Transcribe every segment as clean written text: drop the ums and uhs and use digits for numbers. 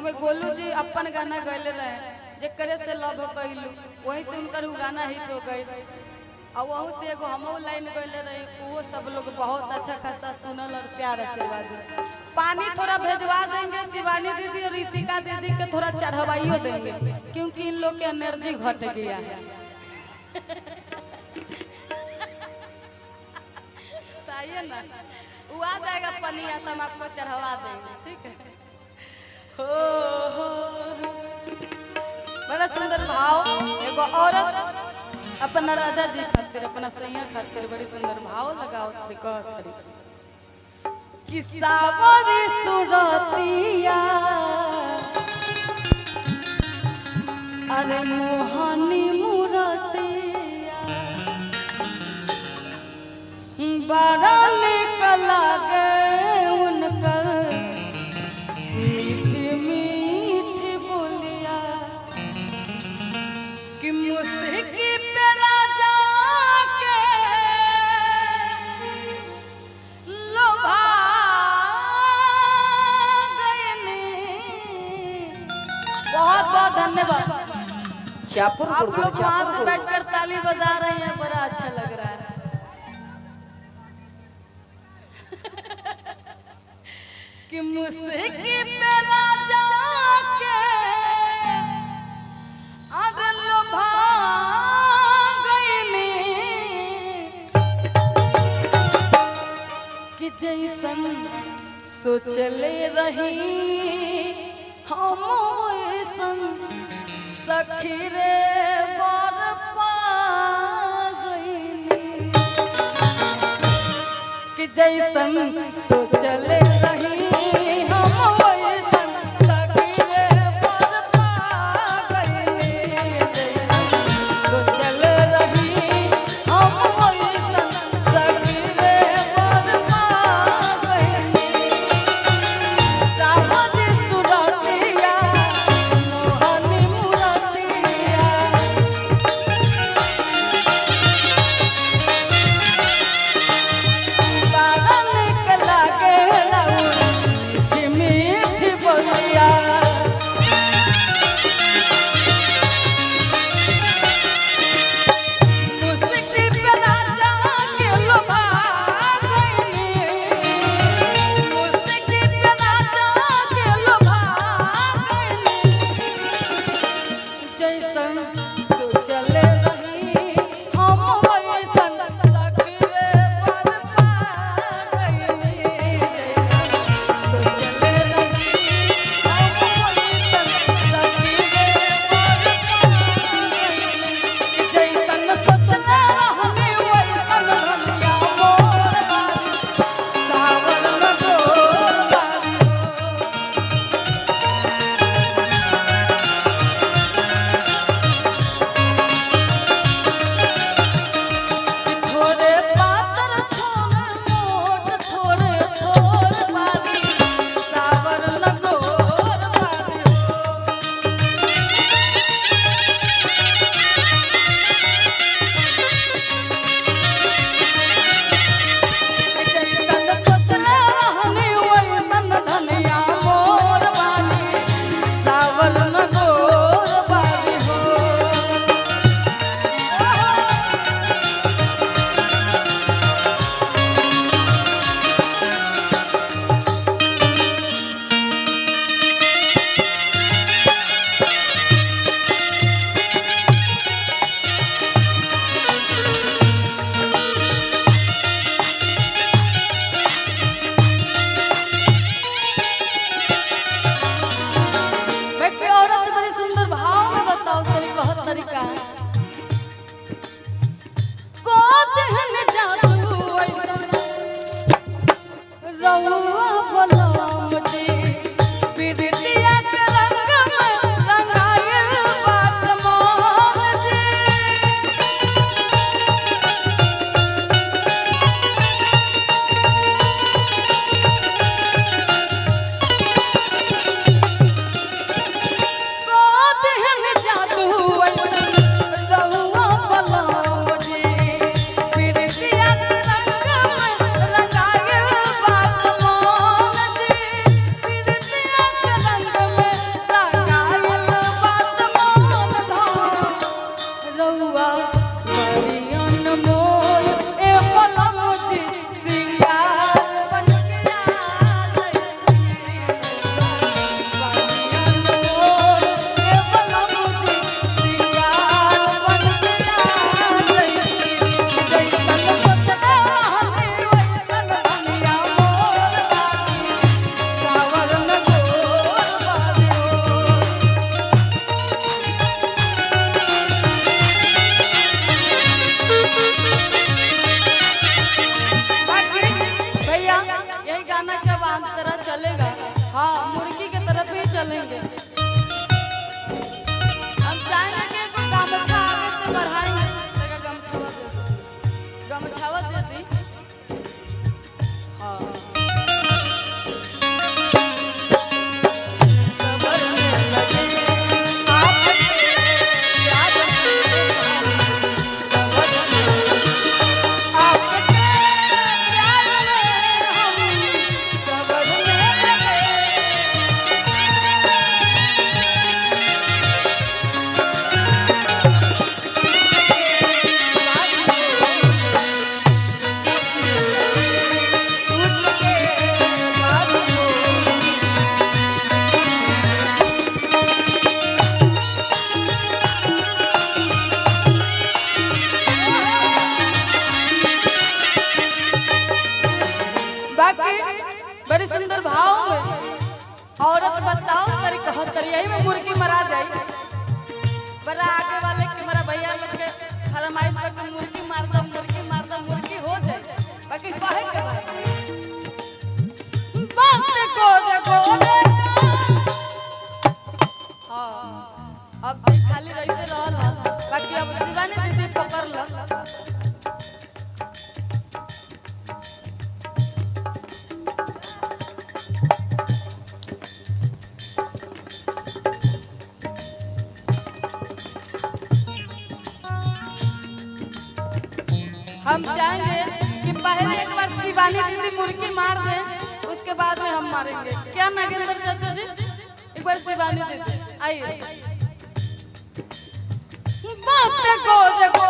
ओमे गोलू जी अपन गाना गैले रहे जेकरे से लव कहलू वही से उनकर गाना हिट हो गई और वहू से एगो हमहू लाइन गैले रही वो सब लोग बहुत अच्छा खासा सुनल और प्यार आशीर्वाद पानी थोड़ा भेजवा देंगे शिवानी दीदी और रितिका दीदी के थोड़ा चढ़वाइयो देंगे क्योंकि इन लोग की एनर्जी घट गया है आइए ना वो आ जाएगा पनिया तो हम आपको चढ़वा देंगे ठीक है हो बड़ा सुंदर भाव एगो औरत अपना राजा जी खातिर अपना सैया खातिर बड़ी सुंदर भाव लगाओ करी किस्सा बड़ी सुरतिया अरे मोहनी मुरतिया बड़ा निकल गए उनकर मीठी मीठी बोलिया कि मुस्की पे राजा के लोभा गए। बहुत बहुत धन्यवाद आप लोग वहाँ से बैठकर ताली बजा रहे हैं बड़ा अच्छा लग रहा है कि मुस्की पे राजा के अरे लोभा गईनी कि जैसन सोचले रही हम वैसन सखी रे बर पा गईनी कि जैसन सोचले रही बांध तरह चलेगा। हाँ, मुर्गी की तरफ ही चलेंगे। हम चाहेंगे कि कोई गमछा आगे से बढ़ाएंगे। गमछावा दे दी। हाँ, बड़ी सुंदर भाव में औरत बताओ करी कहत करी यही में मुर्गी मरा जाई। बड़ा आगे वाले के मेरा भैया लोग के फरमाइश पर मुर्गी मार दो मुर्गी हो जाए। बाकी कहे के बात को देखो। हां, अब खाली रही से रहल। बाकी अब शिवानी दीदी पकड़ ल। हम चाहेंगे कि पहले एक बार शिवानी दीदी मुर्गी मार दे, उसके बाद में हम मारेंगे। क्या नागेंद्र चाचा जी, एक बार शिवानी दीदी आइए। बात को देखो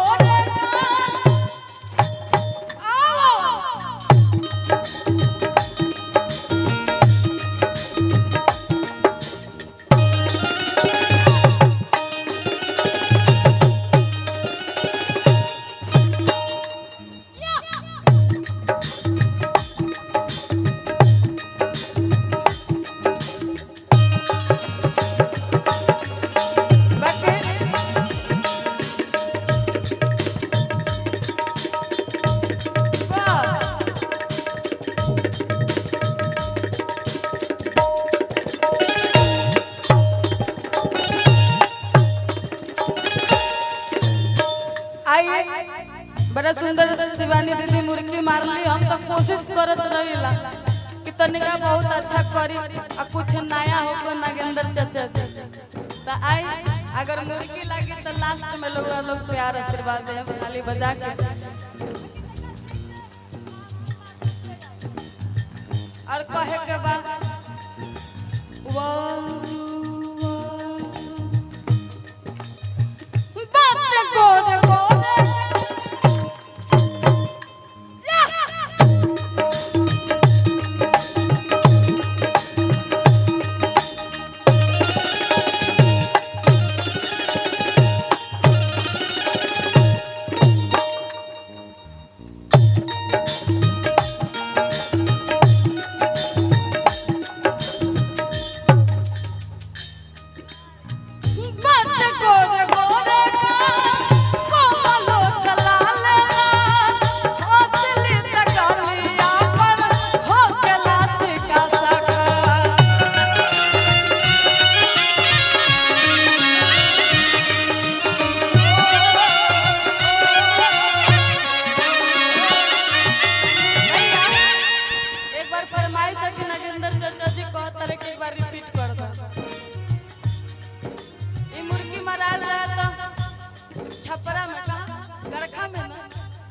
बड़ा सुंदर शिवानी दीदी मुर्गी मार ली। हम तो कोशिश करत रहिला कि तनिका बहुत अच्छा करी आ कुछ नया हो नागेंद्र चाचा। तो आई अगर मुर्गी लगी तो लास्ट में लोग प्यार आशीर्वाद दे थाली बजा के। और कहे के बाद छपरा में गरखा में ना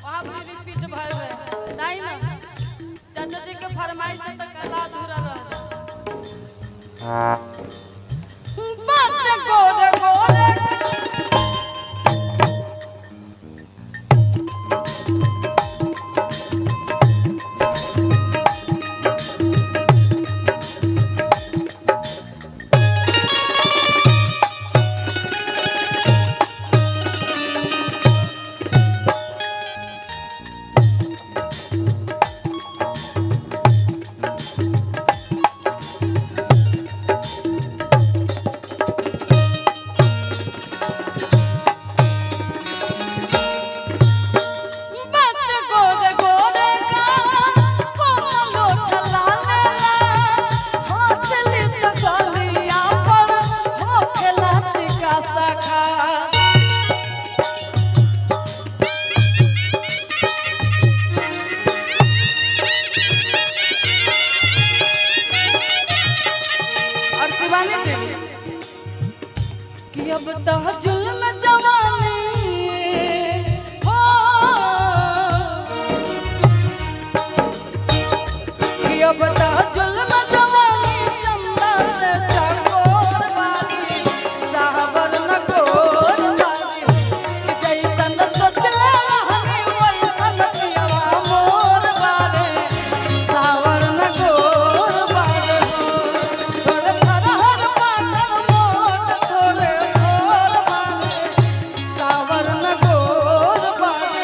वहाँ भी रिपीट भर गए नहीं ना। चाचा जी के फरमाइश से तो कला अधूरा रहा। अब तो जुल्म जवानी हो कि अब तो जुल्म जवानी चंदा से चकोर वाली सावर न गोर वाली कि जैसन सोचले रहनी वैसन पियवा मोर वाले सावर न गोर वाले थोड़े थरहर पातर मोट थोड़े थोर वाले सावर न गोर वाले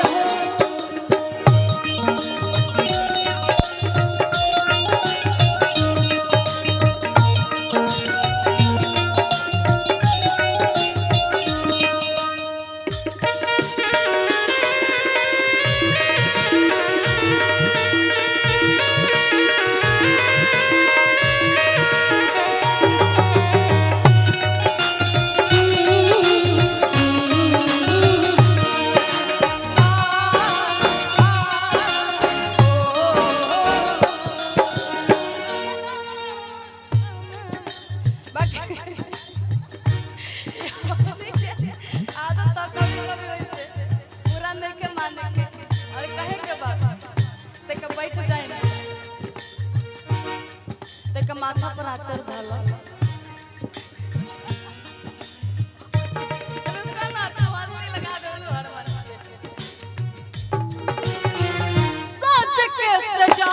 माथा पर आचर झाला सोच के सजा